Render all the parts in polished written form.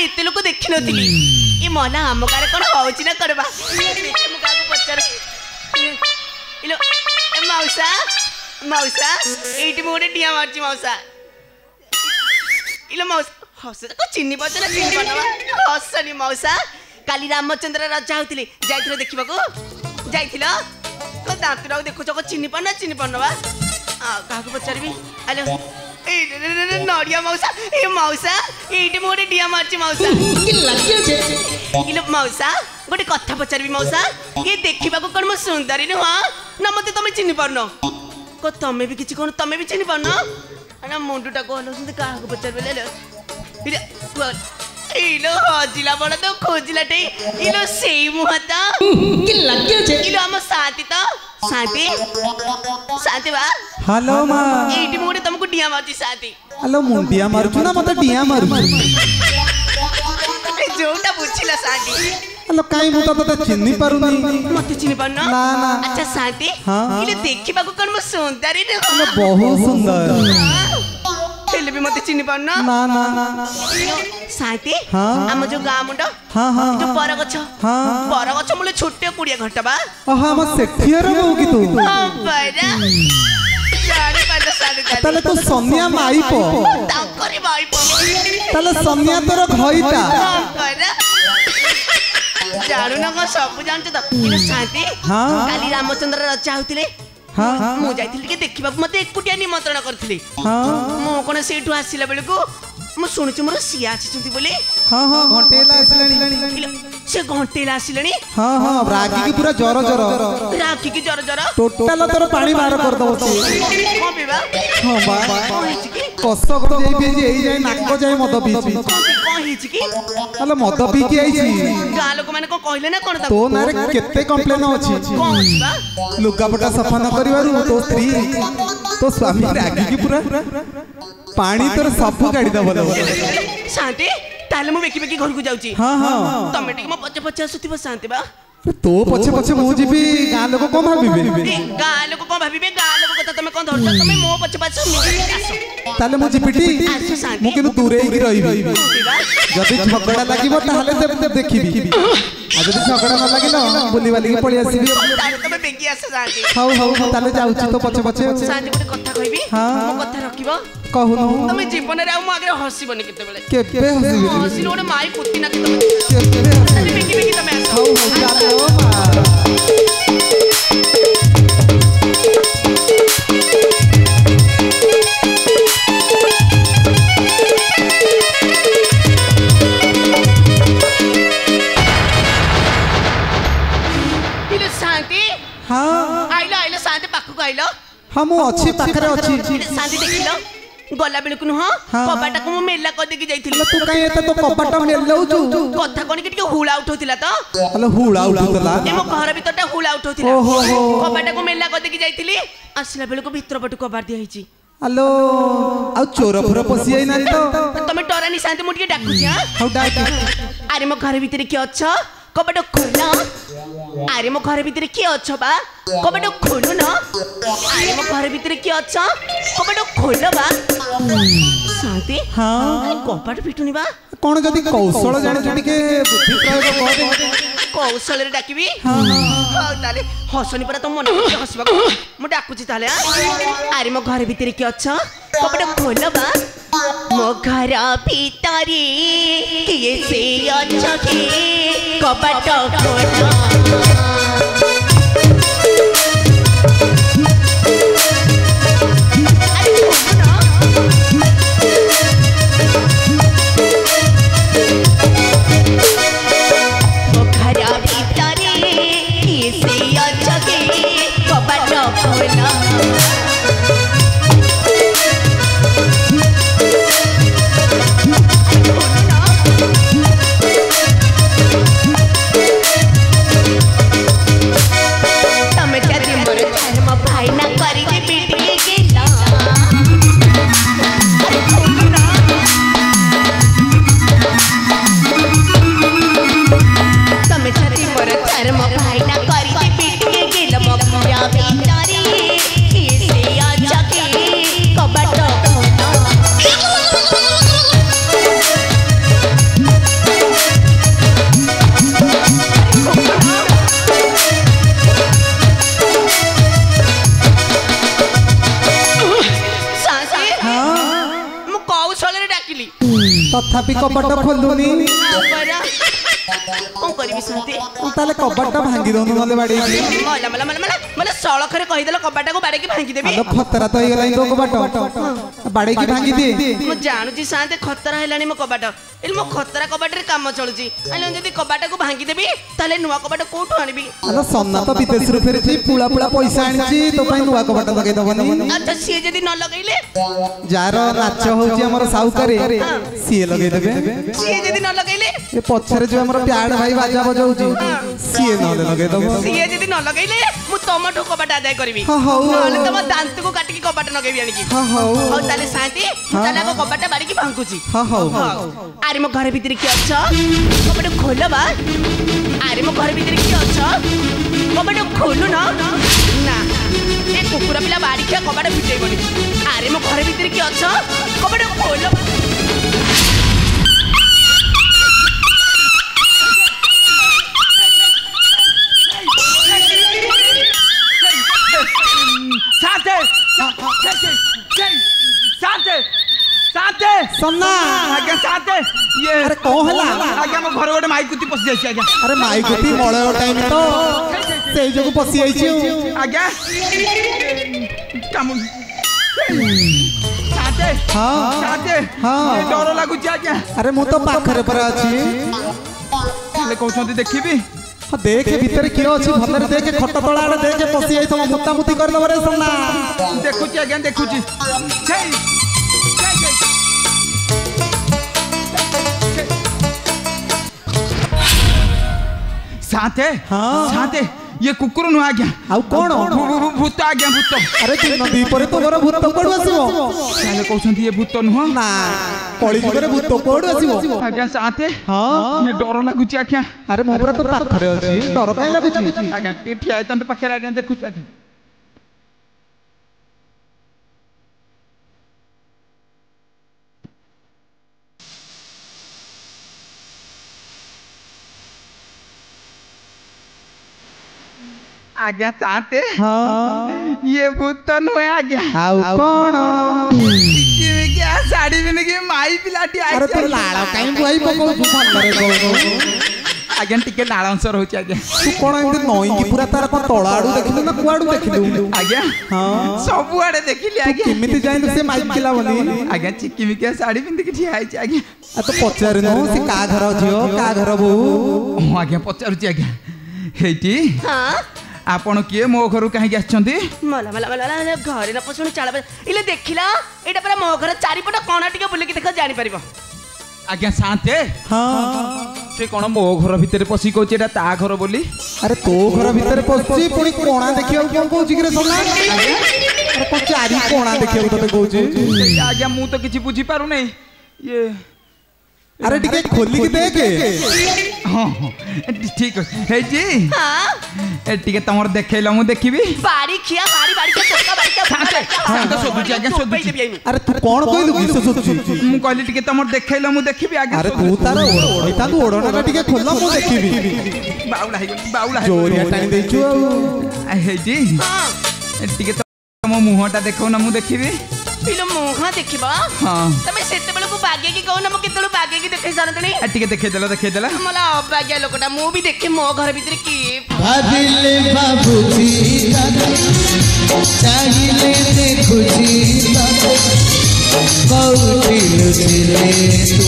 एते लोक देखि नथिली ए मना हम गारे कोन होउची ना करबा देखि मु काको पचर इलो मौसा मौसा एटी मोडे टिया मारची मौसा इलो मौसा हस को चिन्नी पचना चिन्नी बनवा हसनी मौसा काली रामचंद्र राजा होतिले जाइथिलो देखिबा को जाइथिलो तो दांतुरा देखो चको चिन्नी बनवा आ काको पचरबी हेलो ए नडिया मौसा ए मौसा एटी मोडे टिया मारची मौसा कि लागियो जे इलो मौसा गोटे कथा पचारबी मौसा ये देखिबा को कोन म सुंदरी न ना मते तमे चिन्नी परनो को तमे भी किछि कोन तमे भी चिन्नी परनो ना मुंडुटा को हलो सुंदर का को पचारबे ले इले इलो हजिला बड़ा तो खोजिलाटे इलो सेई मुहता कि लागियो जे इलो हम साथी तो साथी साथी बा हेलो मां एटी मोडे तुमको डिया मारची साथी हेलो मुंडिया मारछु ना मते डिया मारछु जोटा बुझिला साथी हेलो काई मु तो चिन्नी पारुनी मते चिन्नी पारना ना ना अच्छा साथी हाँ। इले देखिबा को कोन म सुंदरी न हेलो बहुत सुंदर हेले भी मते चिन्नी पारना ना ना साथी हाँ। हम जो गाँ मुंड हाँ हाँ जो परगछ हाँ परगछ मुले छोटे कुड़िया घंटा बा ओहा हम सेठियर हो कि तू बरा जाने पाला साथी तले तो सोनिया माई पो ताकरी भाई पो तले सोनिया तोर घइता बरा जानु न को सब जानते त इले साथी हाँ। काली रामचंद्र राजा होतिले हाँ मु जाइथिली के देखिबा मते एकुटिया निमंत्रण करथिले हाँ मो कोन सेठु आसिला बेले को मु सुनिछु मोर सिया आछिछंती बोले हाँ हाँ घंटे ला आसिलानी से घंटे ला आसिलानी हाँ हाँ रागी की पूरा जर जर राखी की जर जर टोटल तोर पानी बाहर कर दो को पिबा हां बा कहिछि की कस कर जाई पी एई जाई नाक जाई मद पीची कहिछि की हेलो मद पी के आइची गाँ लोक माने को कहले ना कोन तो नारे केते कंप्लेन अछि कोन लुगापटा सफा न करिवारु तो स्त्री तो स्वामी रागी की पूरा पानी तोर सब गाड़ी दबल शांति ताले मु बेकी बेकी घर को जाउची हां हां तमे टिक म पछे पछे आसुतिबो शांति बा तो पछे पछे मु जीबी गां लोक कोन भाबिबे गाँ लोक कोन भाबिबे गाँ लोक कथा तमे कोन धरछ तमे मो पछे पछे मु आसो ताले मु जीपिटी आसो शांति मु किनु दूरे ही रहिबी पिबा जदि झगड़ा लागिबो ताले देखिबी आ जदि झगड़ा न लागिलो बुली वाली पळी आसीबी ताले तमे बेकी आसो शांति हाउ हाउ ताले जाउची तो पछे पछे शांति गोटे कथा कहबी हाँ। मो कथा रखिबो कहूनु तमे जीवन रे आ मो आगे हसीबनी केते बेले केबे हसीबी हसीलो गोटे माई पुती ना के तमे केबे ताले बेकी बेकी तमे आसो हाउ हाउ जातो मा इले शांति हाँ आइलो आइलो शांति पाखु को आइलो हम अच्छी पाखरे अच्छी इले शांति देखिलो गला बेलकु नुह हाँ। कबाटा को मु मेला क देकी जाइथिली तू काई एते तो कपटा मेलौचु कथा कोनी के हुला उठौतिला त हेलो हुड़ा उठुतला ए मो घर भीतरटा हुला उठौतिला ओहो हो कबाटा को मेला क देकी जाइथिली आसिला बेलकु भीतर पटु कबार दिया हिची हेलो आ चोर फोर पसी आई ना तो तमे डरानी शांति मु टिके डाकुची हां हाउ डाक अरे मो घर भीतर के अछ कबाटा खोला अरे मो घर भीतर के अछ बा कबाटा खोलो न अरे मो घर भीतर के अछ कबाटा खोलो बा शांति हाँ कपाट फिटुनी बा कौन जदि कौशल जाने के बुद्धि प्रयोग कर दे कौशल रे डाकिबी हाँ हां ताले हसनी परा तो मन हसबा मु डाकुची ताले अरे मो घर भीतर के अछ कपाट खोलो बा मो घर भीतर किए से अछ के कपाट खोलो ତଥାପି କବାଟ ଖୋଲୁନି। କଣ କରିବି ଶାନ୍ତି? ତାହେଲେ କବାଟଟା ଭାଙ୍ଗି ଦଉନୁ ନହେଲେ ବାଡେଇକି। ମଲା ମଲା ମଲା ମଲା ମଲା ସଳଖରେ କହିଦେଲ କବାଟକୁ ବାଡେଇକି ଭାଙ୍ଗିଦେବି। ଆଲୋ ଖତରା ତ ହେଇଗଲାଣି ତୋ କବାଟ, ବାଡେଇକି ଭାଙ୍ଗି ଦେ। ମୁଁ ଜାଣୁଛି ଶାନ୍ତି ଖତରା ହେଲାଣି ମୋ କବାଟ। ଏଇ ମୋ ଖତରା କବାଟରେ କାମ ଚଳୁଛି। ଆଲୋ ଯଦି କବାଟକୁ ଭାଙ୍ଗିଦେବି ତାହେଲେ ନୂଆ କବାଟ କୋଉଠୁ ଆଣିବି? ଆଲୋ ସନା ତ ବିଦେଶରୁ ଫେରିଛି, ପୁଳା ପୁଳା ପଇସା ଆଣିଛି, ତୋ ପାଇଁ ନୂଆ କବାଟ ଲଗେଇ ଦବନି? ଆଚ୍ଛା ସିଏ ଯଦି ନ ଲଗେଇଲେ? ଯାହାର ନାଚ ହଉଛି ଆମର ସାଉକାରେ ସିଏ ଲଗେଇ ଦେବେ। ସିଏ ଯଦି ନ ଲଗେଇଲେ? ଏ ପଛରେ ଯୋଉ ଆମର ପ୍ୟାଡ ଭାଇ ବାଜା ବଜାଉଛି ସିଏ ନହେଲେ ଲଗେଇ ଦବ। ସିଏ ଯଦି ନ ଲଗେଇଲେ ମୁଁ ତମଠୁ କବାଟ ଆଦାୟ କରିବି। ନହେଲେ ତମ ଦାନ୍ତକୁ କାଟିକି କବାଟ ଲଗେଇବି ଆଣିକି। ହଉ ତାହେଲେ ଶାନ୍ତି ମୁଁ ତାହେଲେ ଆଗ କବାଟ ବାଡିକି ଭାଙ୍ଗୁଛି। ଆରେ ମୋ ଘର ଭିତରେ କିଏ ଅଛ? କବାଟ ଖୋଲ ବା। ଆରେ ମୋ ଘର ଭିତରେ କିଏ ଅଛ? କବାଟ ଖୋଲୁ ନା ଏ କୁକୁର ପିଲା ବାଡିଖିଆ କବାଟ ଫିଟେଇବନି। ଆରେ ମୋ ଘର ଭିତରେ କିଏ ଅଛ? କବାଟ ଖୋଲ। सन्ना आज्ञा साथे ये अरे कौन हला आज्ञा मो घर गोटे माइकुती पसी जाई आज्ञा। अरे माइकुती मळय टाइम तो सेई जगु पसी आइछि आज्ञा कामु साथे हां साथे हां डर लागु छी आज्ञा। अरे मु तो पाखरे पर अछि ले कहउछंती देखिबी। हां देख भीतर कियो अछि भलरे देख खट तळा आड़े देख पसी आइ तम मुत्ता मुत्ती कर दबरे सन्ना। देखु छी आज्ञा देखु छी छई साथे हाँ साथे ये कुकुर नु आज्ञा। आउ कोन भूत आज्ञा भूत। अरे दिन दी परे तो घर भूत कोड आसीबो? काले कहउछंती ये भूत नु ना कळी जुगरे भूत कोड आसीबो? आज्ञा साथे हां ये डर लागु छी आज्ञा। अरे मोबरा तो पाखरे अछि डर काई लागु छी आज्ञा ठिया तंत पाखरे आज्ञा देखु छी। आज्ञा चाहते हाँ ये भूत नु आज्ञा। आउ कोन क्या साड़ी में के माई पिलाटी आई। अरे तो लाळ काई बुआई पको भलरे को आज्ञा टिके लाळ अंसर होची आज्ञा। तू कोन एंते नई की पूरा तार को तोळा आडू देखिलु ना कुआडू देखिलु? आज्ञा हां सब आडे देखिली आज्ञा। किमिति जाइलु से माइक किला बनी आज्ञा चिक्की मिकिया साड़ी पिंदी के ठिया आइची आज्ञा। आ तो पचार नो से का घर जियो का घर बो? आज्ञा पचारुची आज्ञा। हेटी हां आपण किए मो घर कहीं आछंती? मला मला मला घरे न पसुण चाळ इले देखिला एटा पर मो घर चारिपट कोन टिके बुले के देख जानि परबो। आज्ञा शांते हां से कोन मो घर भीतर पसी कोची एटा ता घर बोली? अरे तो घर भीतर पसी पुणी कोणा देखियो कोन कहूची कि रे सोना? अरे को चारी कोणा देखियो तते कहूची? आज्ञा मु तो किछि बुझी पारु नै ये। अरे टिके खोली के देख। हां ठीक है जी। हां ए टिके तमर देखैला मु देखिबी। बाड़ी खिया बाड़ी बाड़ी के चक्का बाड़ी के शांत सोदुची आज्ञा सोदुची। अरे तू कोन कहलु कि सोदुची? मु कहली टिके तमर देखैला मु देखिबी आज्ञा। अरे तू तार ओइता तू ओडोना टिके खोलला मु देखिबी। बाउला है बाउला है जोरिया टाइम देछु हे जी। हां टिके तम मुहटा देखौ ना मु देखिबी। पिलो मुहा देखिबा? हां तमे सेते बेले को बागे की कहू ना मु केतलु बागे की देखै जानतनी? टिके देखै देला मला अबाग्या लोकटा मु भी देखे मो घर भीतर की भादिले बाबूजी दादा चाहिए देखुजी दादा कौटी लुचिले तू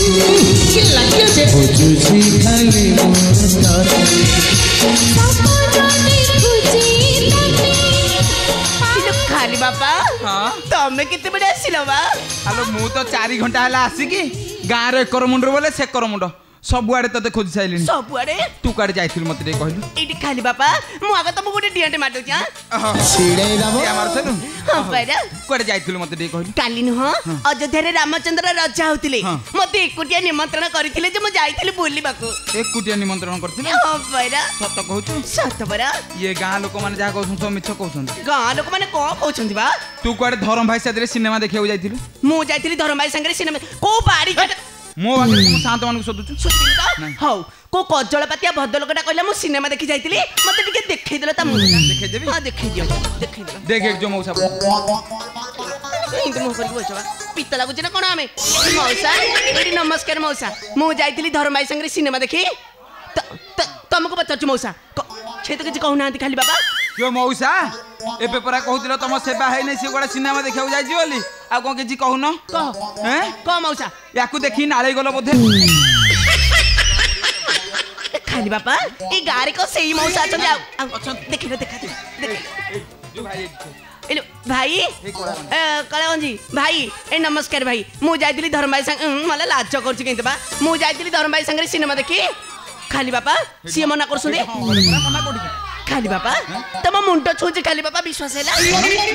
के लगियो जे बुझुजी खाली मोर दादा सपना देखुजी दादा पिलो खाली बाबा। हां तमे केते बडे आसिलो बा? हेलो मु तो 4 घंटा हला आसी की गां रे कर मुंडर बोले से कर मुंड सब आड़े तते खोज साइलिन। सब आड़े तू काडे जाइथिल मते रे कहलु? एटी खाली बाबा मु आगे तमु गोटे डियांटे मारदो क्या? छिड़े दाबो या मार सेनु हां पैरा काडे जाइथिल मते रे कहलु? काली नुह अयोध्या रे रामचंद्र राजा होतिले मते एकुटिया निमंत्रण करथिले जे मु जाइथिले बुलिबाको। एकुटिया निमंत्रण करथिले? हां पैरा सत कहूछु? सत परा ये गां लोक माने जा कहउछु सब मिछ कहउछन। गां लोक माने को कहउछंती बा? तू काडे धरम भाई सादरे सिनेमा देखियो जाइथिल? मु जाइथिली धर्मभाई संगे सिनेमा को बाड़ी घाट मो आगे मु शांत मान को सोदुछु। सुतिल का हौ को कजलपातिया भद्रलोकटा कहला मु सिनेमा देखि जाइथिली मते टिके देखै देला त मुंडा देखै देबी? हां देखै दियो देखै देला देख एक जो मौसा इंद मुह करके बचवा पित्त लागुच ना कौन आम मौसा ये नमस्कार मौसा मु जाइली धर्म भाई संगे सिनेमा देखी तुमको पचार मौसा से तो किसी कहूना खाली बाबा यो मौसा एबे परा कहूतिलो तम सेवा है नै से गोडा सिनेमा देखिया जाई बोली आ कोन किछि कहू न हैं कह मौसा याकू देखि नाळे गलो बोधे खाली बाबा ए गारे को सेही मौसा अच्छा देखि देखा जो भाई हेलो भाई कलावंजी भाई ए नमस्कार भाई मु जाइली धर्म भाई संग मला लाज करछि केंत बा मु जाइली धर्म भाई संगे सिनेमा देखि खाली बापा सी मना करसुंदे खाली बापा तम मुंडो छुंची खाली बापा विश्वास हैला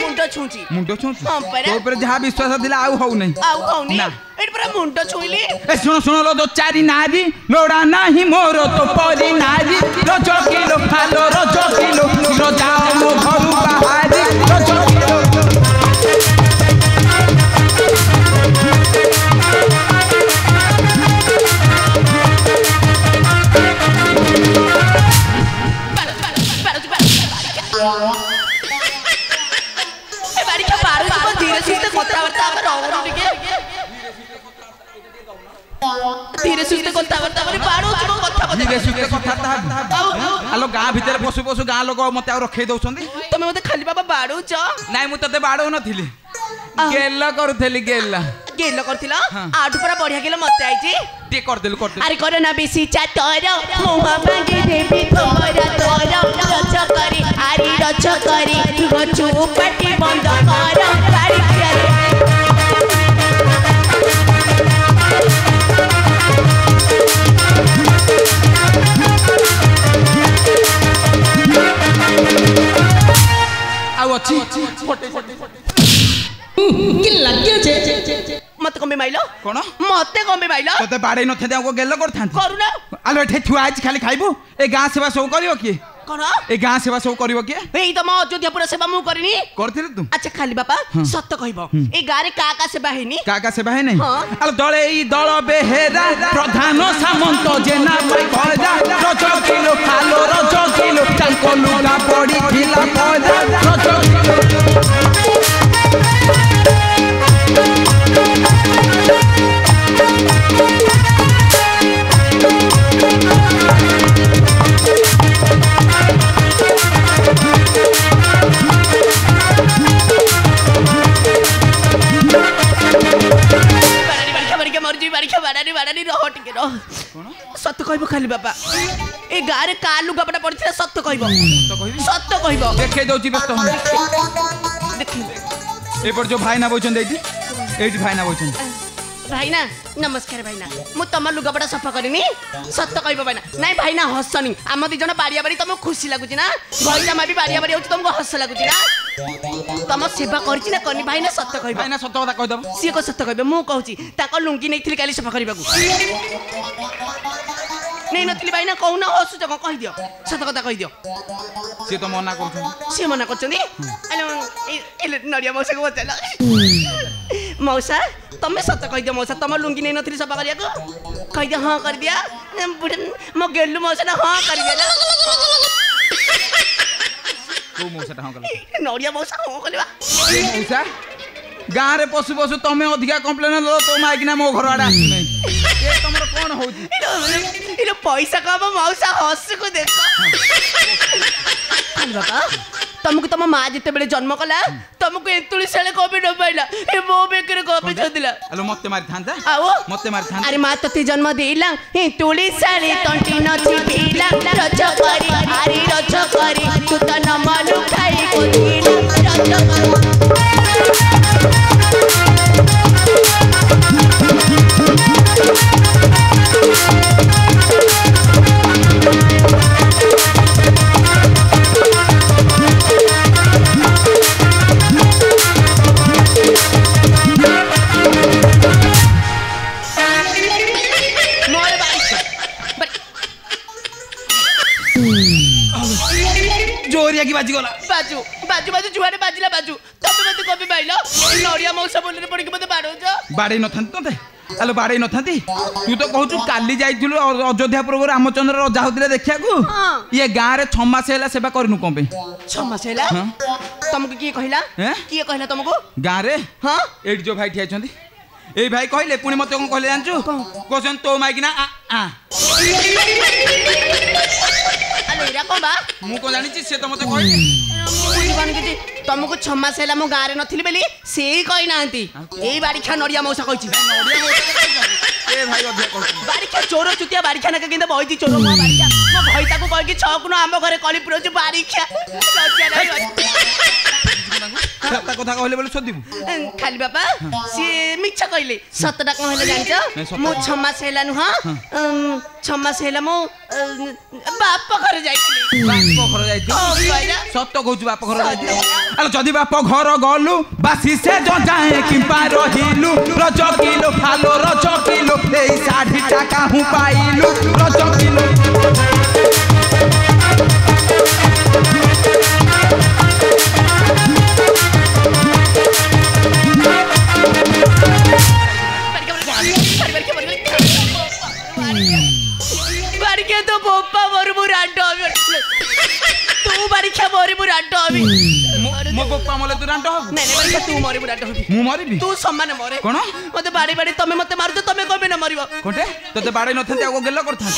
मुंडो छुंची हां पर तो ऊपर जहां विश्वास दिला आउ हौ नै ना एट पर मुंडो छुइली ए सुनो लो दो चारी नारी लोड़ा नाही मोरो तो परी नारी रजो किलो खालो रजो किलो जाओ मो घरु बाहारी रजो किलो धीरे सुस्ते कथाबार्ता माने पाड़ो को कथा धीरे सुस्ते कथा आलो गां भीतर पशु पशु गां लोक मते आ रखै दउछंदी तमे मते खाली बाबा बाड़ो छ नाही मु तते बाड़ो नथिली गेल करथली गेल करथिला आडू पर बढ़िया गेल मते आइची टे कर देलु अरे कर ना बेसी चाटर मोह मांगे देबी तोरा तोरा रच करी आरी रच करी गचु पाटी बंद कर बाड़ी करे अच्छी मत कमे माइलो कोन मते कमे माइलो तते बाडे न थे को गेल करथान करूना आलो एठे थुआ आज खाली खाइबो ए गां सेवा सब करियो की कोन ए गां सेवा सब करियो की एई त म अयोध्यापुर सेवा मु करिनी करथिल तू अच्छा खाली बापा सत्य कहबो ए गारे का सेवा हेनी का सेवा है नहीं आलो दळे ई दळ बेहेरा प्रधान सामंत जेना भाई कहजा रजो किलो खालो रजो किलो तांको लुगा पड़ी ढिला कहजा रजो किलो सत्य कहबो खाली बापा ए गारे का लुगापटा पड़थिला सत्य कहबो सत्य कहबो देखे दउची व्यस्त हो देखि ए पर जो भाई ना बोचन देती एठी भाई ना बोचन भाईना नमस्कार भाईना मु तम लुगापटा सफा करिनी सत्य कहबो भाईना नाही भाईना हसनी आम दी जण बारिया बारी तुमको खुशी लागुची ना भईला मा भी बारिया बारी होची तुमको हस लागुची ना तम सेवा करची ना कनी भाईना सत्य कहबो भाईना सत्य कथा कह दब सी को सत्य कहबो मु कहूची ताको लुंगी नैथिली काली सफा करबा को नहीं नथिली भाईना कहू ना हसु जको कहि दियो सत्य कथा कहि दियो से तो मना करथन से मना करचनी हेलो एले नडिया मौसा को बचला मौसा तमे सत्य कहि दियो मौसा तम लुंगी नहीं नथिली सफा करिया को कहि दियो हां कर दिया बुढ़न म गेलु मौसा ना हां कर दिया को मौसा हां कर नडिया मौसा हां करबा मौसा गां रे पशु पशु तमे अधिका कंप्लेन लो तो माइकना मो घर आडा आसी नै ए तमरो कोन होउची इलो पैसा कब मौसा हस को देखो बाबा तुमको तुम माँ जिते बेले जन्म कला तुमको एतुली साले कबे न पाइला ए मो बेकर कबे छदिला हेलो मते मारि थांता आओ मते मारि थांता अरे माँ तते जन्म देला एतुली साले तंटी न चिपिला रच करी आरी रच करी तू त न मालू खाई को दिला रच करी जोरिया की बाजी गला बाजू बाजू बाजू जुआरे बाजिला बाजू तबे मते कबे बाइलो नडिया मौसा बोलरे पड़ी के मते बाडो बाडे न थांती तते हेलो बाडे न थांती तू तो कहू काली जाइथिलु अयोध्यापुर रामचंद्र राजा होतिले देखिया को ये गां रे 6 मास हैला सेवा करनु कोन पे 6 मास हैला तुमको की कहला की कहला तुमको गां रे हां एडी जो भाई ठिया छंदी ए भाई कहले पुणी मते कोन कहले जानछु कोसन तो माइकिना आ अरे एरा कोन बा मु को जानि छी से तो मते कहले तुमको 6 मास है मो गाँव में नी बेली से ही कही ना यही बारिखा नड़िया मौसा कही बारिखा चोर चुतिया बारिखा ना कि बही चोर मुआ बारिखा मो भईता को कह कि 6 कुन आम घरे कली पुरौछु बारिखा कथा कहले बोले सदिबु खाली बाबा सी मिछ कहले सतटा कह हेले जानछ मो 6 मास हैला नु हां 6 मास हैला मो बाप घर जाइथिली बाप घर जाइथिली सत्य कहू बाप घर जाइथिली अल जदी बाप घर गलु बासी से जो जाए किंपा रहिलु रज किलो फालो रज किलो ए 60 टाका हूं पाइलु रज किलो बारिखा तो बोपा मोर रांडो तू बारिखा मोर रांडो मो बोपा मोले तू रांडो हो नहीं बारिखा तू मोर रांडो मु मरिबी तू सम्मान मोरे कोन मते बाड़ी बाड़ी तमे मते मारतो तमे कोबे न मरिबो कोटे तते बाड़ी नथंती आगो गेलो करथान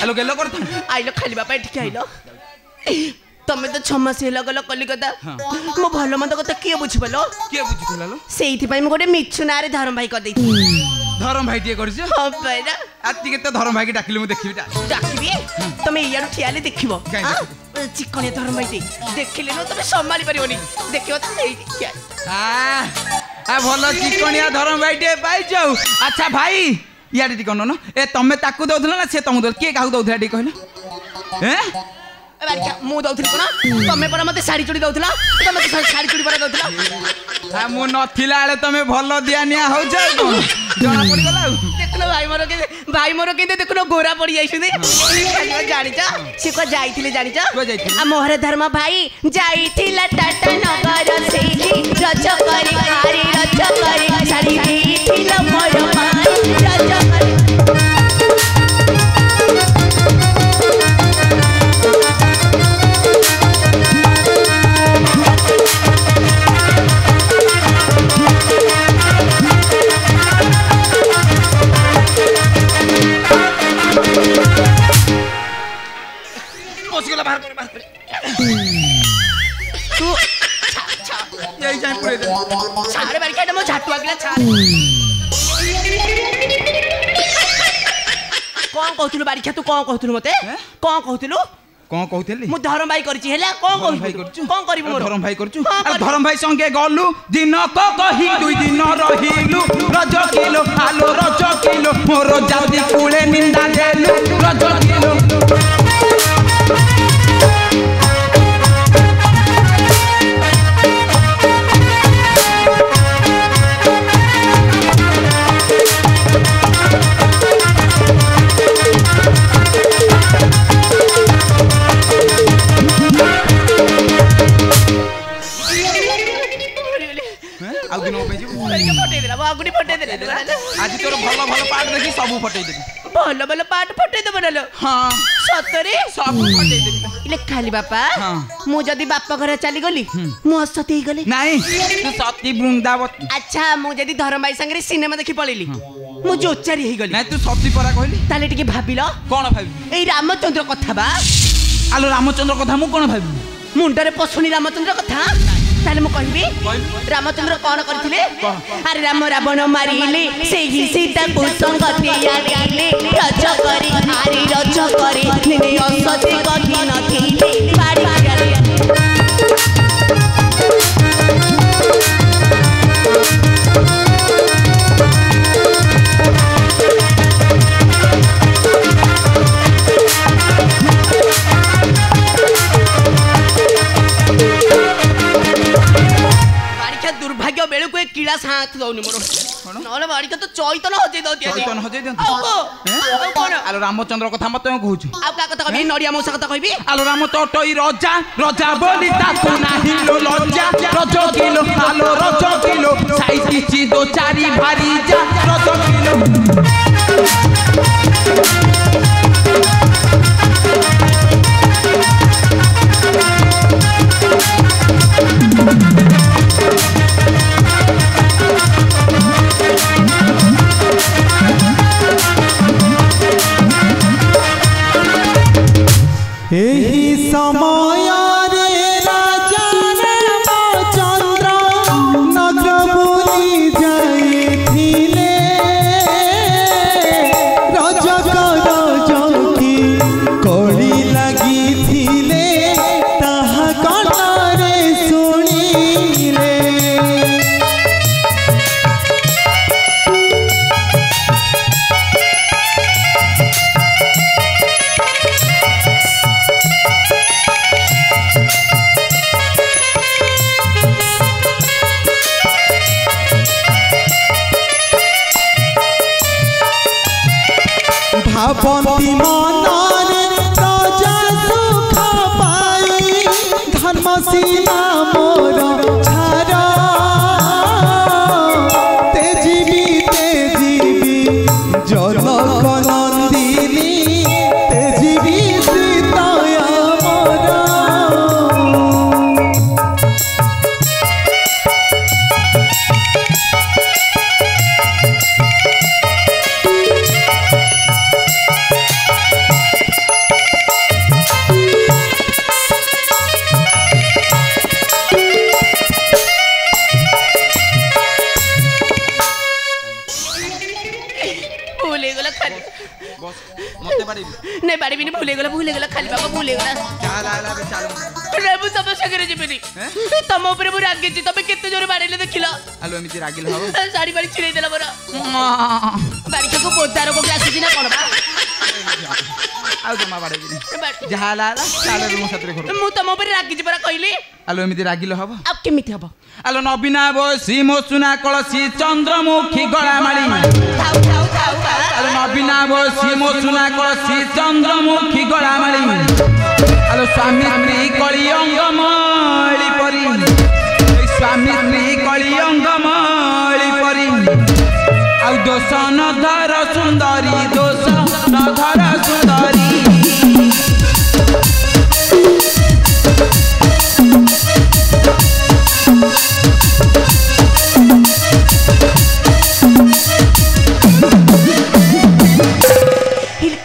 आलो गेलो करथान आइलो खाली बापा ठीक आइलो तमे तो 6 मास हेला गलो कलिकता मो भलो मंद कथा के बुझिबलो के बुझितला लो सेइथि पई मो गोटे मिछुनारे धरम भाई क देथि धरम भाई टिए करछ हां पैरा आती के तो धरम भाई के डाकिलु मु देखिबिटा डाकिबी तमे इयार ठियाले देखिबो चिकने धरम भाई देखिले न तमे संभाली परिबोनी देखियो त सेइ क्या आ भलो चिकनिया धरम भाई टे पाइ जाऊ अच्छा भाई याडी टिकन न ए तमे ताकू दउथला ना से तमु दउ के काहू दउथला टी कहलो हैं बारिखा मु दउथली कोन तमे पर मते साड़ी चूड़ी दउथला तमे तो साड़ी चूड़ी पर दउथला आ मु नथिला आले तमे भलो दियानिया हो जा जणा पड़ी गला देखलो भाई मोर के देखलो गोरा पड़ी जाइछुनी जानि जा से को जाइथिले जानि जा आ मोहर धर्म भाई जाइथिला टाटा नगर से रज करी हारी रज करी साड़ी देथिला मोर भाई रज करी तू यही जाई पुरे दे छाड़े बारिखा मो झाटुआ गिला छाड़ कौन कहथुलु बारिखा तू कौन कहथुलु मते कौन कहथुलु कौन कहथेली मु धरम भाई करछि हेला कौन कहू भाई करछु कौन करबी मोर धरम भाई करछु आ धरम भाई संगे गलु दिन को कही 2 दिन रहिलु रज किलो आलो रज किलो मोर जाउदी कुळे निंदा देलु रज किलो आगुनी फटे देला आज तोर भलो भलो पाट देखि सबु फटै देबी भलो भलो पाट फटे देबो नलो हां सतरे सब फटै देबी इले खाली बापा हां मु जदी बापा घर चली गली मु असती गली नहीं तू सती वृंदावती अच्छा मु जदी धरम भाई संगे सिनेमा देखि पळिली मु जोचारी हे गली नहीं तू सती परा कहली ताले टिके भाबिलो कोन भाबी ए रामचंद्र कथा बा आलो रामचंद्र कथा मु कोन भाबी मुंडरे पसुनी रामचंद्र कथा ताले मु कहबी रामचंद्र कोन करथिले अरे राम रावण मारिले सेही सीता को संगति आले रज करी हारी रज करी निने असते कहि नथिले बाड़ी गले दुर्भाग्य बेलू को किला साथ दउनी मोर नले बाड़ी तो चैतन हजै दउती चैतन हजै दउती आ कोन आलो रामचंद्र कथा मते कहूछु आ का कथा कहबी नडिया मौसा कथा कहबी आलो राम तोटई रजा रजा बोली ताकू नाही लो लज्जा रज किलो आलो रज किलो साइती ची दो चारी भारी जा रज किलो मसीना मोर छारा तेजीबी जनक नंदिनी तेजीबी सीताया मोरा नहीं बाड़ी भी नहीं भूले गला खाली बाबा भूले गला रे मु तब सगरे जिबिनी तम ऊपर मु रागी छी तबे केते जोरे बाड़ीले देखिला आलो एमिति रागिल हो साड़ी बाड़ी छिड़े देला मोरा बाड़ी को बोतार को ग्लास दिना कोन बा आउ जमा बाड़े दिनी जहाला चाले मो साथरे घर मु तम ऊपर रागी छी परा कहली आलो एमिति रागिल हबो अब केमिति हबो आलो नबीना बसी मो सुना कळसी चंद्रमुखी गळामाळी थाउ आलो नबीना बसी मो सुना कळसी चंद्रमुखी गळामाळी आलो स्वामी स्त्री कळी अंगमळी परी स्वामी स्त्री कळी अंगमळी परी आउ दोष न धर सुंदरी दोष न धर सुंदरी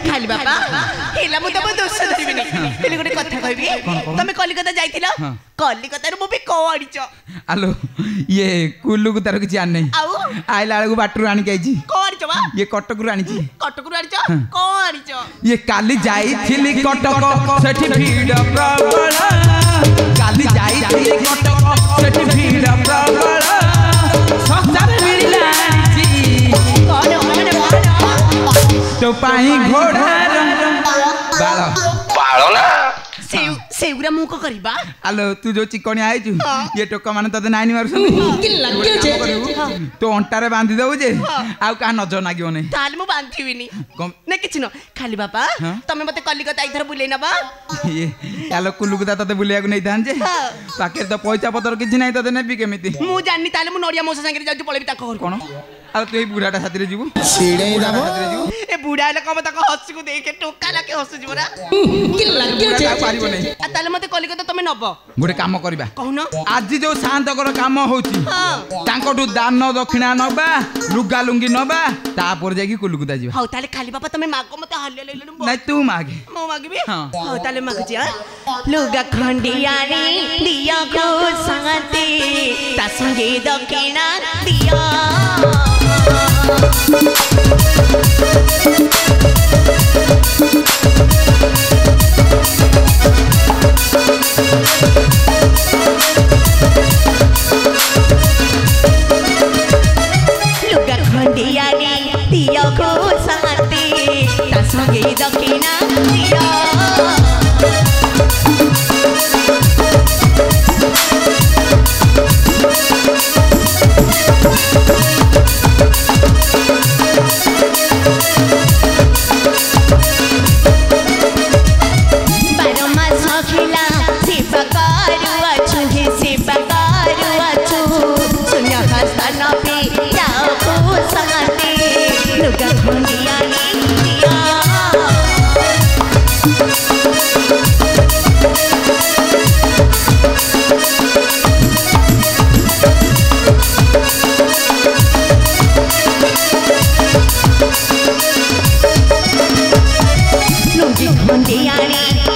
खाली बाबा हेला मु तब दोष धरिबिनी हेले गोटे कथा कहबी तमे कलिकता जाइथिला कलिकता रो भी को आडिच आलो ये कुल्लू को तार किछि आन नै आउ आइला बेलू बाटरू आनी आइछि को आडिच बा ये कटक रु आनी कटक रु आडिच को आडिच ये काली जाइथिली कटक सेठी भीड़ प्रबल काली जाइथिली कटक सेठी भीड़ प्रबल सस्तारे मिलिला आनिछि तो पाई घोड़ा बाल ना सेउरा मु को करबा आलो तू जो चिकनी आइछु ये टोका माने तते नाइनी मारछन तो अंटारे बांधी दउ जे आउ का नजर नागियो नै ताल मु बांधिबिनी ने किछ न खाली बाबा तमे मते कलिकता इधर बुले नबा ये आलो कुलुकुता तते बुलिया को नै धान जे पाके तो पैसा पतर किछ नै तते नेबी केमिति मु जाननी ताले मु नडिया मोसा संगे जाउ पळेबी ता घर कोन आ तू ए बुढ़ाटा साथी जीवु छिड़े दबो ए बुढ़ा ले कम तक हसी को देखे टोका लाके हसु जीवरा कि लाग्यो जे पारिबो नै आ ताले मते कलिकता तमे नबो गोटे काम करबा कहून आज जो शांतकर काम होची तांकोटू दान दक्षिणा नबा लुगा लुंगी नबा तापर जाकी कुलुकुता जीवा हौ ताले खाली बाबा तमे मागो मते हल्ले लेलु नै तू मागे मो मागबी हौ ताले मागजी आ लुगा खंडियानी दिया को संगते ता संगे दक्षिणा दिया लुगा खंडियानी दिया को संगते ता संगे दक्षिणा दिया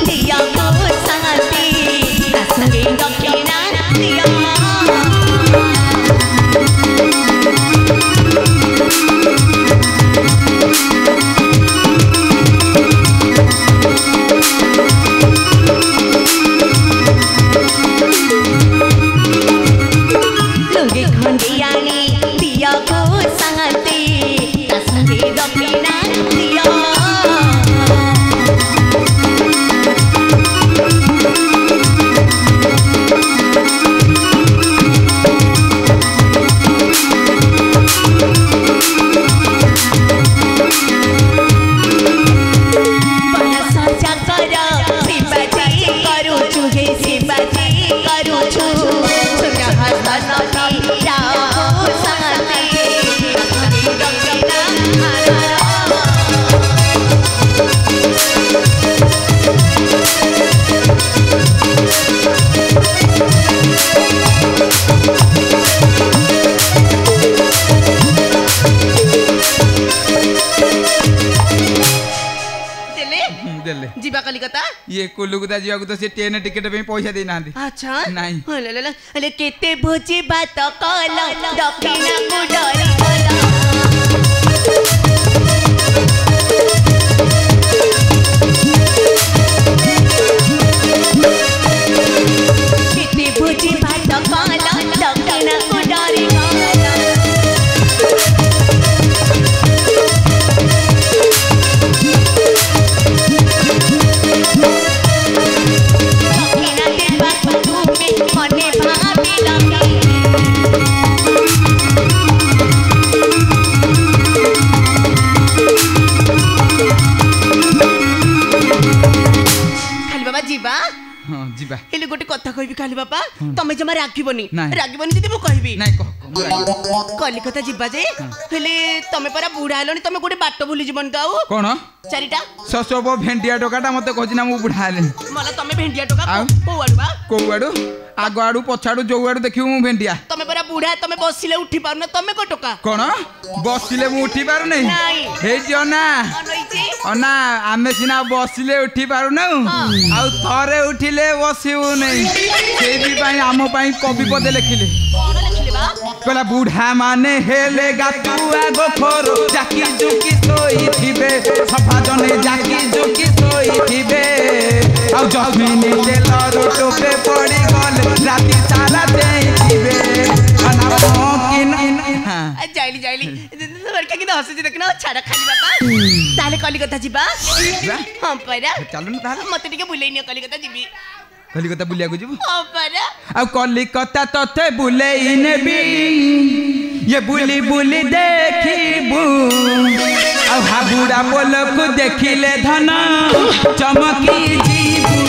दिया को संगते ये कोलकाता जीवा को तो से ट्रेन टिकट पे पैसा दे ना अच्छा नहीं अरे केते भोजी बात कल दक्षिणा को डरी गला केते भोजी बात कल दक्षिणा को डरी गला जीवा हेले गोटे कथा कहबी खाली बापा तमे जमा राखिबनी दीदी मु कहबी कलिकता जीवा जे हेले तमे परा बुढ़ा हेलनी तमे गोटे बाट भूली जीवन तो आउ कोन चारिटा ससब भेंडिया टोकाटा मते कहछि ना मु बुढ़ा हेले मला तमे भेंडिया टोका को आडू आगो आडू पछाडू जो आडू देखियो मु भेंडिया तमे परा बुढ़ा तमे बसिले उठी पार न तमे को टोका कोन बसिले मु उठी पार नै हे जियो ना अना आमे सिना बसिले उठी पारु न आ थरे उठिले बसिबु नै सेही पई आम पई कवि पदे लिखिले कहला बुढ़ा माने हेले गातुआ गोखरो जाकी जुकी सोई थिबे सफा जने जाकी जुकी सोई थिबे आ जस्मिनी तेल रोटोपे पड़ी गल राती सारा देई थिबे अना किन हां जाइली लड़का की हंसी देखना छाड़ा खाली बापा ताले कलिकता जीवा हां परा चलो न ताले मते टिके बुलेई न कलिकता जीवी कलिकता बुलिया को जीव हां परा आ कलिकता तते बुलेई नेबी ये बुली बुली देखिबू आ हाबुड़ा बोलक देखिले धन चमकी जीबू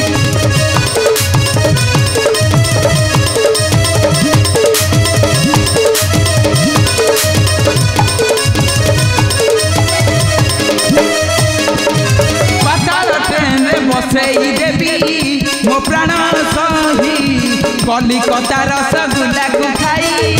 बसई देवी मो प्राण सही कलिकता रसगुल्ला को खाई